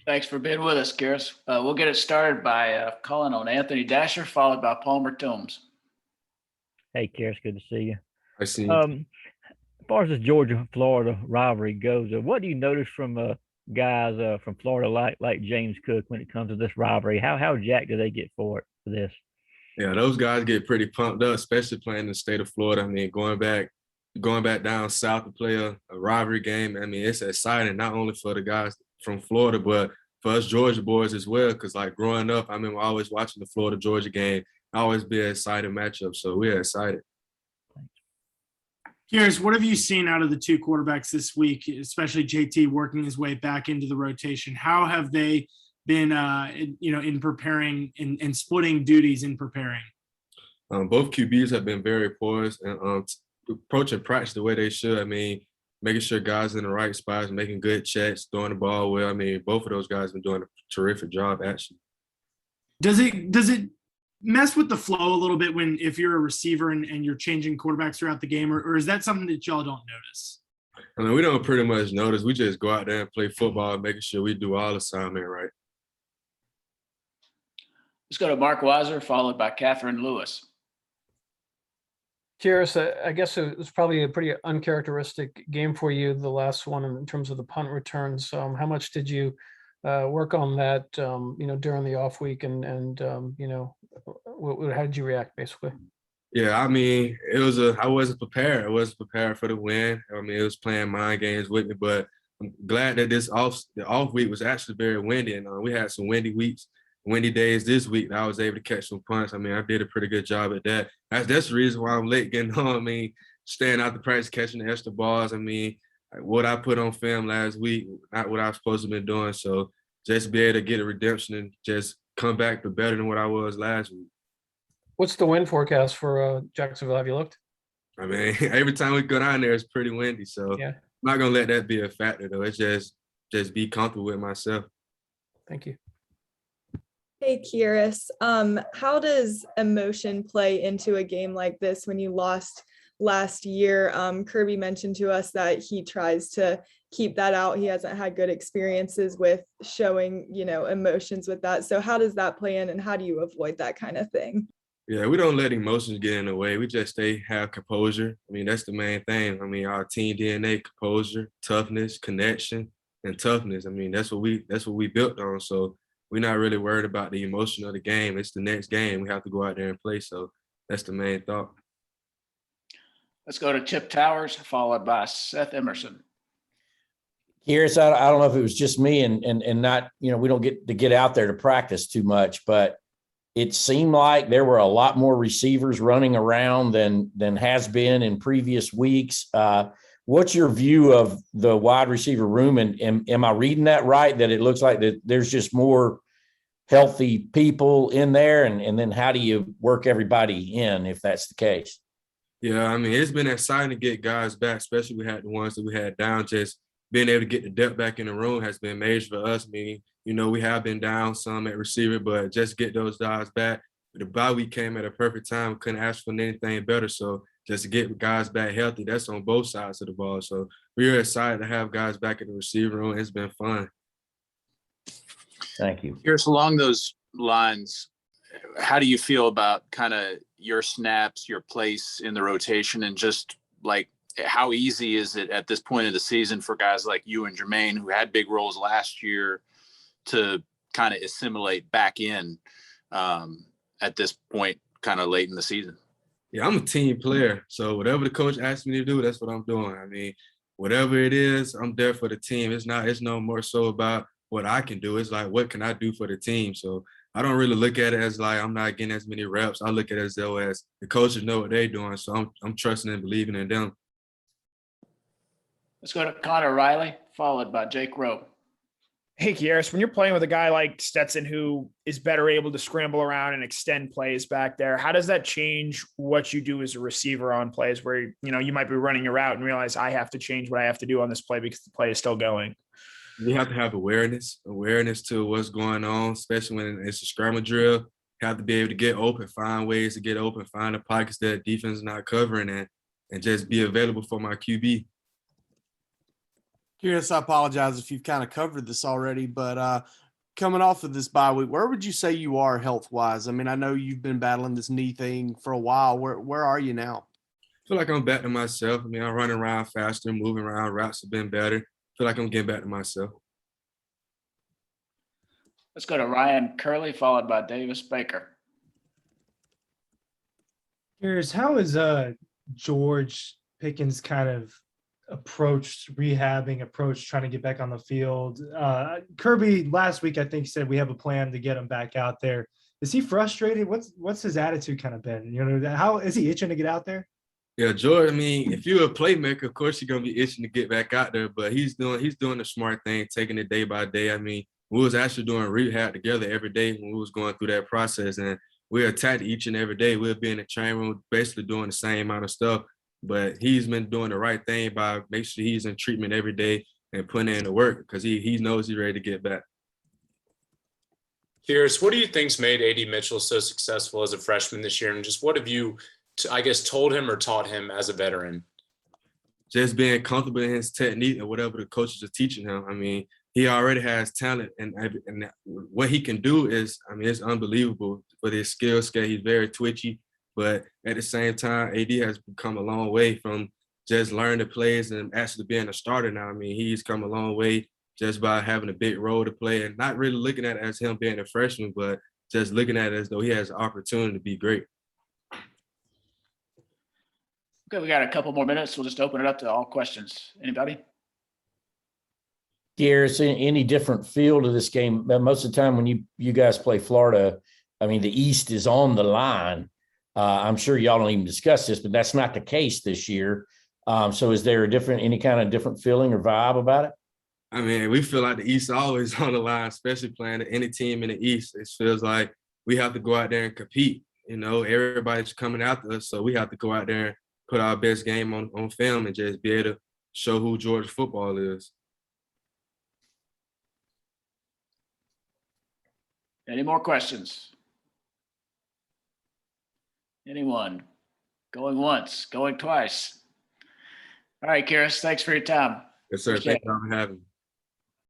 Thanks for being with us, Kearis. We'll get it started by calling on Anthony Dasher, followed by Palmer Toombs. Hey, Kearis, good to see you. I see. As far as this Georgia-Florida rivalry goes, what do you notice from guys from Florida like James Cook when it comes to this rivalry? How jacked do they get for this? Yeah, those guys get pretty pumped up, especially playing in the state of Florida. I mean, going back down south to play a rivalry game. I mean, it's exciting not only for the guys from Florida, but for us Georgia boys as well. Because like growing up, I remember always watching the Florida Georgia game. Always be an exciting matchup. So we're excited. Kearis, what have you seen out of the two quarterbacks this week, especially JT working his way back into the rotation? How have they been, in preparing and splitting duties in preparing? Both QBs have been very poised and approaching practice the way they should. I mean, making sure guys in the right spots, making good checks, throwing the ball well. I mean, both of those guys have been doing a terrific job, actually. Does it mess with the flow a little bit if you're a receiver and you're changing quarterbacks throughout the game, or is that something that y'all don't notice? I mean, we don't pretty much notice. We just go out there and play football, making sure we do all assignment right. Let's go to Mark Weiser, followed by Catherine Lewis. Kearis, I guess it was probably a pretty uncharacteristic game for you, the last one in terms of the punt returns. How much did you work on that, during the off week, and how did you react basically? Yeah, I mean, I wasn't prepared. I wasn't prepared for the win. I mean, it was playing mind games with me, but I'm glad that the off week was actually very windy, and we had some windy days this week. I was able to catch some punts. I mean, I did a pretty good job at that. That's the reason why I'm late getting home. I mean, staying out the practice, catching the extra balls. I mean, what I put on film last week, not what I was supposed to have been doing. So just be able to get a redemption and just come back to better than what I was last week. What's the wind forecast for Jacksonville? Have you looked? I mean, every time we go down there, it's pretty windy. So yeah. I'm not going to let that be a factor, though. It's just be comfortable with myself. Thank you. Hey, Kearis, how does emotion play into a game like this when you lost last year? Kirby mentioned to us that he tries to keep that out. He hasn't had good experiences with showing, emotions with that. So how does that play in, and how do you avoid that kind of thing? Yeah, we don't let emotions get in the way. We just have composure. I mean, that's the main thing. I mean, our team DNA, composure, toughness, connection, and toughness. I mean, that's what we built on. So we're not really worried about the emotion of the game. It's the next game. We have to go out there and play. So that's the main thought. Let's go to Chip Towers, followed by Seth Emerson. Kearis, I don't know if it was just me and not, we don't get out there to practice too much, but it seemed like there were a lot more receivers running around than has been in previous weeks. What's your view of the wide receiver room? And am I reading that right, that it looks like that there's just more healthy people in there? And then how do you work everybody in if that's the case? Yeah, I mean, it's been exciting to get guys back, especially we had the ones that we had down. Just being able to get the depth back in the room has been major for us. I mean, we have been down some at receiver, but just get those guys back. The bye week came at a perfect time. Couldn't ask for anything better. So just to get guys back healthy, that's on both sides of the ball. So we're excited to have guys back in the receiver room. It's been fun. Thank you. Here's along those lines, how do you feel about kind of your snaps, your place in the rotation, and just like how easy is it at this point of the season for guys like you and Jermaine, who had big roles last year, to kind of assimilate back in at this point, kind of late in the season? Yeah, I'm a team player. So whatever the coach asks me to do, that's what I'm doing. I mean, whatever it is, I'm there for the team. It's no more so about what I can do. It's like, what can I do for the team? So I don't really look at it as like I'm not getting as many reps. I look at it as though as the coaches know what they're doing. So I'm trusting and believing in them. Let's go to Connor Riley, followed by Jake Rowe. Hey, Kearis, when you're playing with a guy like Stetson, who is better able to scramble around and extend plays back there, how does that change what you do as a receiver on plays where, you might be running your route and realize I have to change what I have to do on this play because the play is still going? You have to have awareness to what's going on, especially when it's a scramble drill. You have to be able to get open, find ways to get open, find the pockets that defense is not covering and just be available for my QB. Kearis, I apologize if you've kind of covered this already, but coming off of this bye week, where would you say you are health wise? I mean, I know you've been battling this knee thing for a while. Where are you now? I feel like I'm back to myself. I mean, I'm running around faster, moving around, routes have been better. I feel like I'm getting back to myself. Let's go to Ryan Curley, followed by Davis Baker. Here's how is George Pickens kind of approach trying to get back on the field? Kirby last week I think said we have a plan to get him back out there. Is he frustrated? What's his attitude kind of been? You know, how is he itching to get out there? Yeah, George, I mean, if you're a playmaker, of course you're gonna be itching to get back out there, but he's doing the smart thing, taking it day by day. I mean, we was actually doing rehab together every day when we was going through that process, and we attacked each and every day. We'll be in the training room basically doing the same amount of stuff, but he's been doing the right thing by making sure he's in treatment every day and putting in the work because he knows he's ready to get back. Kearis, what do you think's made AD Mitchell so successful as a freshman this year? And just what have you, I guess, told him or taught him as a veteran? Just being comfortable in his technique and whatever the coaches are teaching him. I mean, he already has talent, and what he can do is, I mean, it's unbelievable with his skill set. He's very twitchy, but at the same time, AD has come a long way from just learning the plays and actually being a starter now. I mean, he's come a long way just by having a big role to play and not really looking at it as him being a freshman, but just looking at it as though he has an opportunity to be great. Okay, we got a couple more minutes. We'll just open it up to all questions. Anybody? Kearis, any different feel to this game? Most of the time when you guys play Florida, I mean, the East is on the line. I'm sure y'all don't even discuss this, but that's not the case this year. So is there any kind of different feeling or vibe about it? I mean, we feel like the East always on the line, especially playing any team in the East. It feels like we have to go out there and compete. You know, everybody's coming after us, so we have to go out there and put our best game on film and just be able to show who Georgia football is. Any more questions? Anyone? Going once, going twice. All right, Kearis, thanks for your time. Yes, sir. Appreciate Thank you for having me.